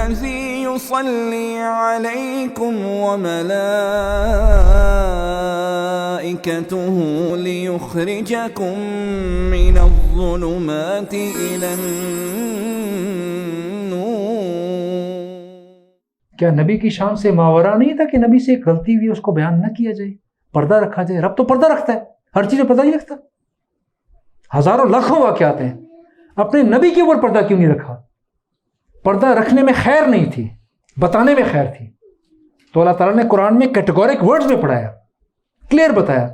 الذي يصلي عليكم وملائكته ليخرجكم من الظلمات إلى النور. کیا نبی کی شان سے ماورا نہیں تھا کہ نبی سے ایک غلطی ہوئی اس کو بیان نہ کیا جائے, پردہ رکھا جائے؟ رب تو پردہ رکھتا ہے, ہر چیز میں پردہ نہیں رکھتا. ہزاروں لاکھوں واقعات ہیں, اپنے نبی کے اوپر پردہ کیوں نہیں رکھا؟ پردہ رکھنے میں خیر نہیں تھی, بتانے میں خیر تھی. تو اللہ تعالیٰ نے قرآن میں کیٹیگورک ورڈز میں پڑھایا, کلیئر بتایا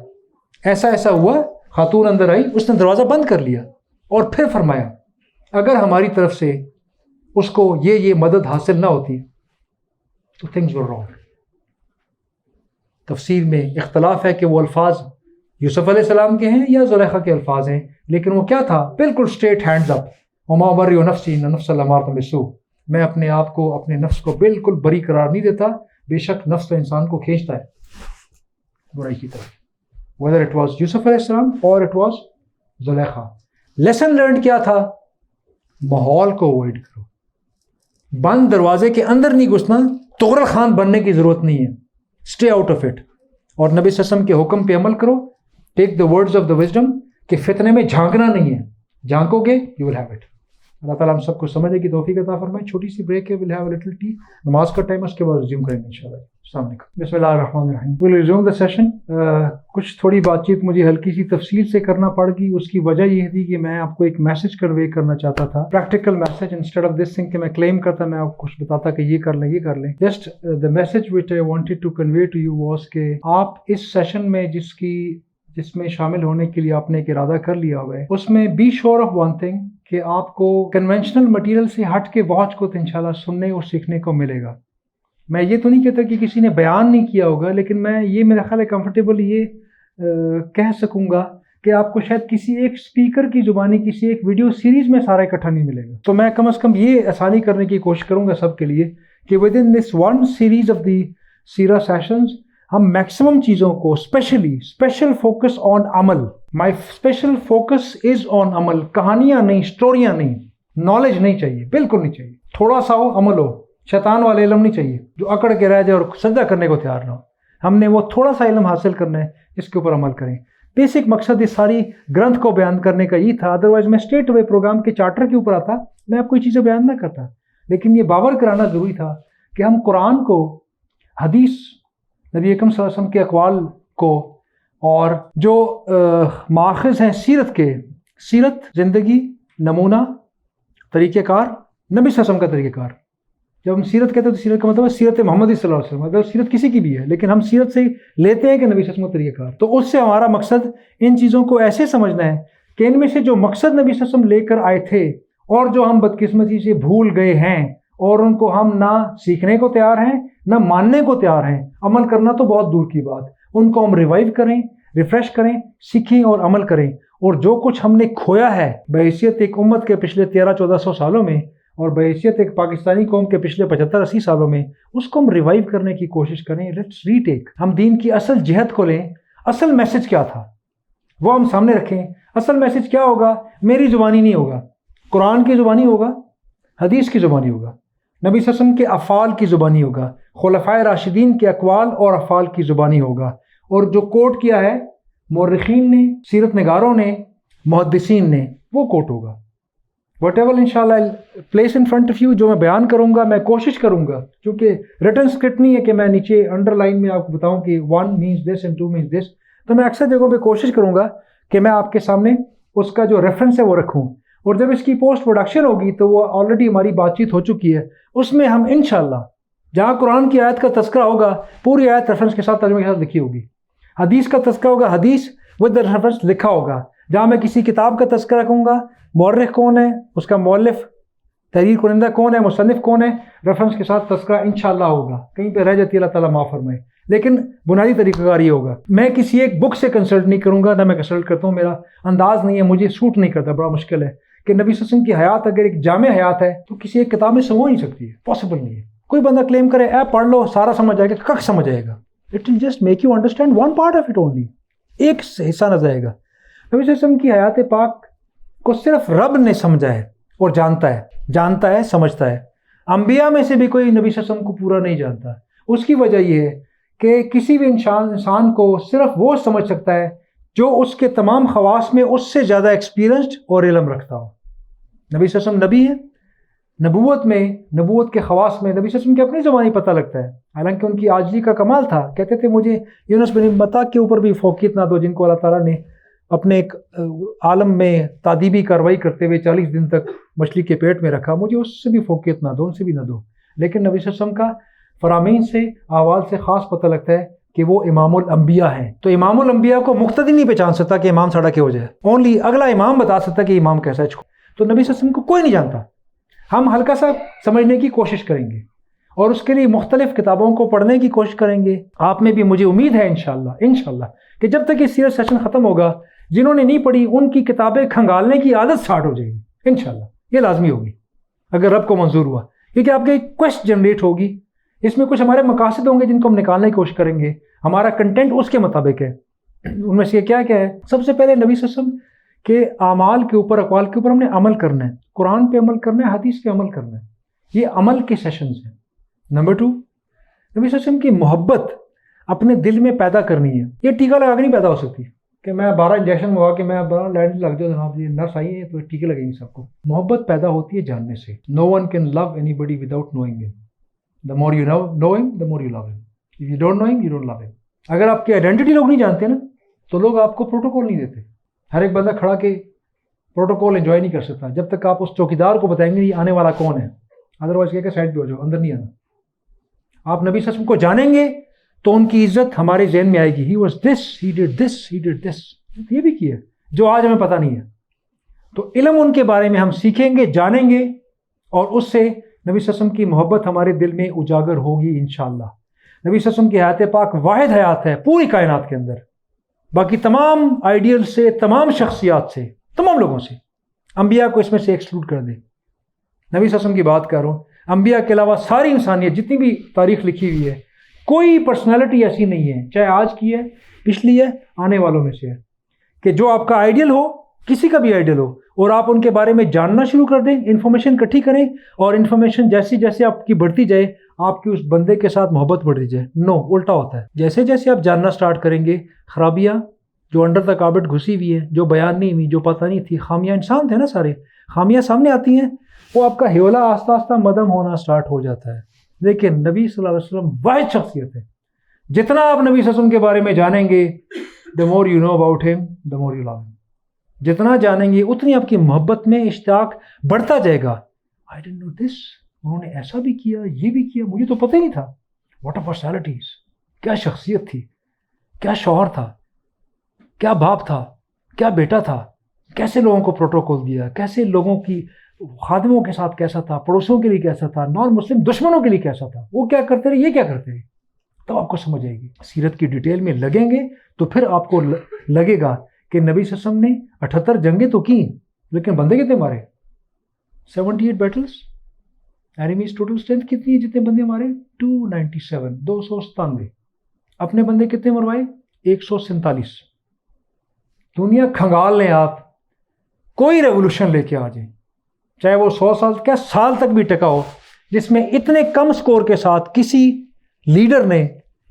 ایسا ایسا ہوا. خاتون اندر آئی, اس نے دروازہ بند کر لیا اور پھر فرمایا اگر ہماری طرف سے اس کو یہ مدد حاصل نہ ہوتی تو things were wrong. تفسیر میں اختلاف ہے کہ وہ الفاظ یوسف علیہ السلام کے ہیں یا زلیخا کے الفاظ ہیں, لیکن وہ کیا تھا؟ بالکل اسٹریٹ ہینڈز اپ. وما ابرئ نفسی ان النفس لامارۃ بالسوء. میں اپنے آپ کو, اپنے نفس کو بالکل بری قرار نہیں دیتا, بے شک نفس تو انسان کو کھینچتا ہے برائی کی طرف. whether it was یوسف علیہ السلام or it was Zulaikha. Lesson learned کیا تھا؟ ماحول کو اوائڈ کرو, بند دروازے کے اندر نہیں گھسنا, تغرل خان بننے کی ضرورت نہیں ہے, اسٹے آؤٹ آف اٹ. اور نبی صلی اللہ علیہ وسلم کے حکم پہ عمل کرو. Take the words of the wisdom کہ فتنے میں جھانکنا نہیں ہے, جھانکو گے یو ول ہیو اٹ. اللہ تعالیٰ ہم سب کو سمجھنے کی توفیق عطا فرمائے. چھوٹی سی بریک ہے, will have a little T, نماز کا ٹائم, اس کے بعد ریزیوم کریں گے انشاءاللہ. السلام علیکم. بسم اللہ الرحمن الرحیم. ول ریزیوم دا سیشن. کچھ تھوڑی بات چیت مجھے ہلکی سی تفصیل سے کرنا پڑ گئی. اس کی وجہ یہ تھی کہ میں آپ کو ایک میسج کنوے کرنا چاہتا تھا, practical message, instead of this thing کہ میں کلیم کرتا, میں آپ کو کچھ بتاتا کہ یہ کر لیں یہ کر لیں. Just the message which I wanted to convey to you was کہ آپ اس سیشن میں جس میں شامل ہونے کے لیے آپ نے ایک ارادہ کر لیا ہوا ہے, اس میں be sure of one thing کہ آپ کو کنونشنل مٹیریل سے ہٹ کے بہت کچھ انشاءاللہ سننے اور سیکھنے کو ملے گا. میں یہ تو نہیں کہتا کہ کسی نے بیان نہیں کیا ہوگا, لیکن میں یہ میرا خیال ہے کمفرٹیبل یہ کہہ سکوں گا کہ آپ کو شاید کسی ایک اسپیکر کی زبانی کسی ایک ویڈیو سیریز میں سارا اکٹھا نہیں ملے گا. تو میں کم از کم یہ آسانی کرنے کی کوشش کروں گا سب کے لیے کہ within this one series of the سیرا سیشنز ہم میکسیمم چیزوں کو اسپیشل فوکس آن عمل. مائی اسپیشل فوکس از آن عمل. کہانیاں نہیں, اسٹوریاں نہیں, نالج نہیں چاہیے, بالکل نہیں چاہیے. تھوڑا سا ہو عمل ہو, شیطان والے علم نہیں چاہیے جو اکڑ کے رہ جائے اور سجدہ کرنے کو تیار نہ ہو. ہم نے وہ تھوڑا سا علم حاصل کرنا ہے, اس کے اوپر عمل کریں. بیسک مقصد اس ساری گرنتھ کو بیان کرنے کا یہ تھا. ادروائز میں اسٹیٹ اوے پروگرام کے چارٹر کے اوپر آتا, میں آپ کو یہ چیزیں بیان نہ کرتا, لیکن یہ باور کرانا ضروری تھا کہ ہم قرآن کو, حدیث, نبی اکرم صلی اللہ علیہ وسلم کے اقوال کو, اور جو ماخذ ہیں سیرت کے, سیرت زندگی, نمونہ, طریقہ کار, نبی صلی اللہ علیہ وسلم کا طریقہ کار. جب ہم سیرت کہتے ہیں تو سیرت کا مطلب ہے سیرت محمدی صلی اللہ علیہ وسلم. اگر سیرت کسی کی بھی ہے, لیکن ہم سیرت سے لیتے ہیں کہ نبی صلی اللہ علیہ وسلم کا طریقہ کار. تو اس سے ہمارا مقصد ان چیزوں کو ایسے سمجھنا ہے کہ ان میں سے جو مقصد نبی صلی اللہ علیہ وسلم لے کر آئے تھے اور جو ہم بدقسمتی سے بھول گئے ہیں اور ان کو ہم نہ سیکھنے کو تیار ہیں نہ ماننے کو تیار ہیں, عمل کرنا تو بہت دور کی بات, ان کو ہم ریوائیو کریں, ریفریش کریں, سیکھیں اور عمل کریں. اور جو کچھ ہم نے کھویا ہے بحیثیت ایک امت کے پچھلے 1300-1400 سالوں میں اور بحیثیت ایک پاکستانی قوم کے پچھلے 75-80 سالوں میں, اس کو ہم ریوائیو کرنے کی کوشش کریں. لیٹس ری ٹیک. ہم دین کی اصل جہت کو لیں. اصل میسج کیا تھا وہ ہم سامنے رکھیں. اصل میسج کیا ہوگا؟ میری زبانی نہیں ہوگا, قرآن کی زبانی ہوگا, حدیث کی زبانی ہوگا, نبی صلی اللہ علیہ وسلم کے افعال کی زبانی ہوگا, خلفائے راشدین کے اقوال اور افعال کی زبانی ہوگا. اور جو کوٹ کیا ہے مورخین نے, سیرت نگاروں نے, محدثین نے, وہ کوٹ ہوگا. وٹ ایور انشاءاللہ place in front of you, جو میں بیان کروں گا میں کوشش کروں گا, کیونکہ ریٹن اسکرپٹ نہیں ہے کہ میں نیچے انڈر لائن میں آپ کو بتاؤں کہ 1 means this and 2 means this. تو میں اکثر جگہوں پہ کوشش کروں گا کہ میں آپ کے سامنے اس کا جو ریفرنس ہے وہ رکھوں. اور جب اس کی پوسٹ پروڈکشن ہوگی تو وہ آلریڈی ہماری بات چیت ہو چکی ہے, اس میں ہم انشاءاللہ جہاں قرآن کی آیت کا تذکرہ ہوگا پوری آیت ریفرنس کے ساتھ ترجمے کے ساتھ لکھی ہوگی, حدیث کا تذکرہ ہوگا حدیث ود ریفرنس لکھا ہوگا. جہاں میں کسی کتاب کا تذکرہ کروں گا, مورخ کون ہے, اس کا مؤلف, تحریر کنندہ کون ہے, مصنف کون ہے, ریفرنس کے ساتھ تذکرہ انشاءاللہ ہوگا. کہیں پہ رہ جاتی ہے اللہ تعالیٰ معاف فرمائے, لیکن بنیادی طریقہ کار یہ ہوگا. میں کسی ایک بک سے کنسلٹ نہیں کروں گا, نہ میں کنسلٹ کرتا ہوں, میرا انداز نہیں ہے, مجھے سوٹ نہیں کرتا. بڑا مشکل ہے کہ نبی صلی اللہ علیہ وسلم کی حیات اگر ایک جامع حیات ہے تو کسی ایک کتاب میں سمو نہیں سکتی ہے, پاسبل نہیں ہے. کوئی بندہ کلیم کرے اے پڑھ لو سارا سمجھ آئے گا, کک سمجھ آئے گا. It will just make you understand one part of it only, ایک حصہ نظر آئے گا. نبی صلی اللہ علیہ وسلم کی حیات پاک کو صرف رب نے سمجھا ہے اور جانتا ہے, سمجھتا ہے. انبیاء میں سے بھی کوئی نبی صلی اللہ علیہ وسلم کو پورا نہیں جانتا. اس کی وجہ یہ ہے کہ کسی بھی انسان کو صرف وہ سمجھ سکتا ہے جو اس کے تمام خواص میں اس سے زیادہ ایکسپیرینسڈ اور علم رکھتا ہو. نبی صلی اللہ علیہ وسلم نبی ہے. نبوت کے خواص میں نبی صلی اللہ علیہ وسلم کی اپنی زبانی پتہ لگتا ہے، حالانکہ ان کی عاجزی کا کمال تھا. کہتے تھے مجھے یونس بن متی کے اوپر بھی فوقیت نہ دو، جن کو اللہ تعالیٰ نے اپنے ایک عالم میں تادیبی کارروائی کرتے ہوئے 40 دن تک مچھلی کے پیٹ میں رکھا، مجھے اس سے بھی فوقیت نہ دو، ان سے بھی نہ دو. لیکن نبی صلی اللہ علیہ وسلم کا فرامین سے احوال سے خاص پتہ لگتا ہے کہ وہ امام الانبیاء ہیں. تو امام الانبیاء کو مقتدی نہیں پہچان سکتا کہ امام ساڑا کیا ہو جائے، اونلی اگلا امام بتا سکتا کہ امام کیسا ہے. تو نبی صلی اللہ علیہ وسلم کو کوئی نہیں جانتا. ہم ہلکا سا سمجھنے کی کوشش کریں گے اور اس کے لیے مختلف کتابوں کو پڑھنے کی کوشش کریں گے. آپ میں بھی مجھے امید ہے انشاءاللہ کہ جب تک یہ سیریس سیشن ختم ہوگا، جنہوں نے نہیں پڑھی ان کی کتابیں کھنگالنے کی عادت سٹارٹ ہو جائے گی. انشاءاللہ یہ لازمی ہوگی اگر رب کو منظور ہوا، کیونکہ آپ کی ایک کویسٹ جنریٹ ہوگی. اس میں کچھ ہمارے مقاصد ہوں گے جن کو ہم نکالنے کی کوشش کریں گے. ہمارا کنٹینٹ اس کے مطابق ہے. ان میں سے کیا ہے؟ سب سے پہلے نبی صلی اللہ علیہ وسلم کہ اعمال کے اوپر، اقوال کے اوپر ہم نے عمل کرنا ہے. قرآن پہ عمل کرنا ہے، حدیث پہ عمل کرنا ہے. یہ عمل کے سیشنز ہیں. نمبر 2، نبی صلی اللہ علیہ وسلم کی محبت اپنے دل میں پیدا کرنی ہے. یہ ٹیکہ لگا کے نہیں پیدا ہو سکتی کہ میں 12 انجیکشن ہوا کہ میں 12 لائن لگ جاؤ جناب جی نرس آئی ہے تو ٹیکے لگیں گے سب کو. محبت پیدا ہوتی ہے جاننے سے. No one can love anybody without knowing him. The more you know ہم دا مور یو لو ہم. اف یو ڈونٹ نو ہم یو ڈونٹ لو ہم. اگر آپ کی آئیڈینٹی لوگ نہیں جانتے نا تو لوگ آپ کو پروٹوکول نہیں دیتے. ہر ایک بندہ کھڑا کے پروٹوکول انجوائے نہیں کر سکتا جب تک آپ اس چوکیدار کو بتائیں گے یہ آنے والا کون ہے. ادروائز کہہ کے سائڈ پہ ہو جاؤ، اندر نہیں آنا. آپ نبی صلی اللہ علیہ وسلم کو جانیں گے تو ان کی عزت ہمارے ذہن میں آئے گی. He was this, he did this, he did this. یہ بھی کیا جو آج ہمیں پتہ نہیں ہے. تو علم ان کے بارے میں ہم سیکھیں گے، جانیں گے، اور اس سے نبی صلی اللہ علیہ وسلم کی محبت ہمارے دل میں اجاگر ہوگی انشاءاللہ. نبی صلی اللہ علیہ وسلم کی حیات پاک واحد حیات ہے پوری کائنات کے اندر. باقی تمام آئیڈیل سے، تمام شخصیات سے، تمام لوگوں سے، انبیاء کو اس میں سے ایکسکلوڈ کر دیں. نبی صلی اللہ علیہ وسلم کی بات کر رہا ہوں. انبیاء کے علاوہ ساری انسانیت جتنی بھی تاریخ لکھی ہوئی ہے، کوئی پرسنالٹی ایسی نہیں ہے، چاہے آج کی ہے، پچھلی ہے، آنے والوں میں سے ہے، کہ جو آپ کا آئیڈیل ہو، کسی کا بھی آئیڈیل ہو، اور آپ ان کے بارے میں جاننا شروع کر دیں، انفارمیشن اکٹھی کریں، اور انفارمیشن جیسی جیسے آپ کی بڑھتی جائے آپ کی اس بندے کے ساتھ محبت بڑھتی جائے. نو، الٹا ہوتا ہے. جیسے جیسے آپ جاننا سٹارٹ کریں گے، خرابیاں جو انڈر دا کارپیٹ گھسی ہوئی ہے، جو بیان نہیں ہوئی، جو پتہ نہیں تھی، خامیاں، انسان تھے نا سارے، خامیاں سامنے آتی ہیں، وہ آپ کا ہیولا آہستہ آہستہ مدم ہونا سٹارٹ ہو جاتا ہے. لیکن نبی صلی اللہ علیہ وسلم واحد شخصیت ہے. جتنا آپ نبی صلی اللہ علیہ وسلم کے بارے میں جانیں گے، the more you know about him the more you love him. جتنا جانیں گے اتنی آپ کی محبت میں اشتیاق بڑھتا جائے گا. I didn't know this. انہوں نے ایسا بھی کیا، یہ بھی کیا، مجھے تو پتہ ہی نہیں تھا. What a personalities. کیا شخصیت تھی، کیا شوہر تھا، کیا باپ تھا، کیا بیٹا تھا، کیسے لوگوں کو پروٹوکول دیا، کیسے لوگوں کی خادموں کے ساتھ کیسا تھا، پڑوسیوں کے لیے کیسا تھا، نان مسلم دشمنوں کے لیے کیسا تھا، وہ کیا کرتے رہے، یہ کیا کرتے رہے. تب آپ کو سمجھ آئے گی. سیرت کی ڈیٹیل میں لگیں گے تو پھر آپ کو لگے گا کہ نبی صلی اللہ علیہ وسلم نے 78 جنگیں تو کی، لیکن بندے کتنے مارے؟ 78 بیٹلز. اینیمیز ٹوٹل اسٹرینتھ کتنی ہے جتنے بندے مارے؟ 297، 297. اپنے بندے کتنے مروائے؟ 147. دنیا کھنگال لیں آپ، کوئی ریولوشن لے کے آ جائیں، چاہے وہ 100 سال کیا سال تک بھی ٹکا ہو، جس میں اتنے کم سکور کے ساتھ کسی لیڈر نے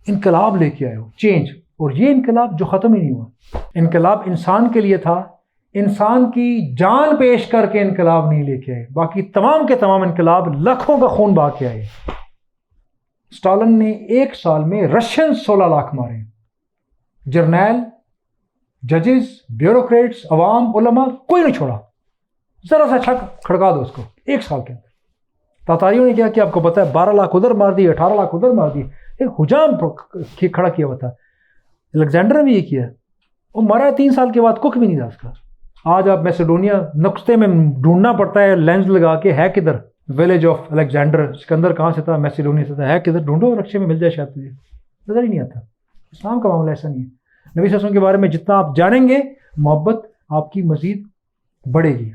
انقلاب لے کے آئے ہو، چینج. اور یہ انقلاب جو ختم ہی نہیں ہوا. انقلاب انسان کے لیے تھا، انسان کی جان پیش کر کے انقلاب نہیں لے کے آئے. باقی تمام کے تمام انقلاب لاکھوں کا خون بہا کے آئے. اسٹالن نے 1 سال میں رشین 16 لاکھ مارے. جرنیل، ججز، بیوروکریٹس، عوام، علماء، کوئی نہیں چھوڑا. ذرا سا چھک کھڑکا دو اس کو 1 سال کے اندر. تاتاریوں نے کیا کیا آپ کو پتا ہے؟ 12 لاکھ ادھر مار دی، 18 لاکھ ادھر مار دی. ایک حجام کھڑا کیا ہوا تھا. الیگزینڈر نے بھی یہ کیا. وہ مرا 3 سال کے بعد کک بھی نہیں تھا اس کا. آج آپ میسیڈونیا نقطے میں ڈھونڈنا پڑتا ہے لینز لگا کے، ہے کدھر ویلیج آف الیگزینڈر، سکندر کہاں سے تھا، میسیڈونیا سے تھا، ہے کدھر، ڈھونڈو رکشے میں مل جائے شاید تجھے. نظر ہی نہیں آتا. اسلام کا معاملہ ایسا نہیں ہے. نبی صلی اللہ علیہ وسلم کے بارے میں جتنا آپ جانیں گے، محبت آپ کی مزید بڑھے گی.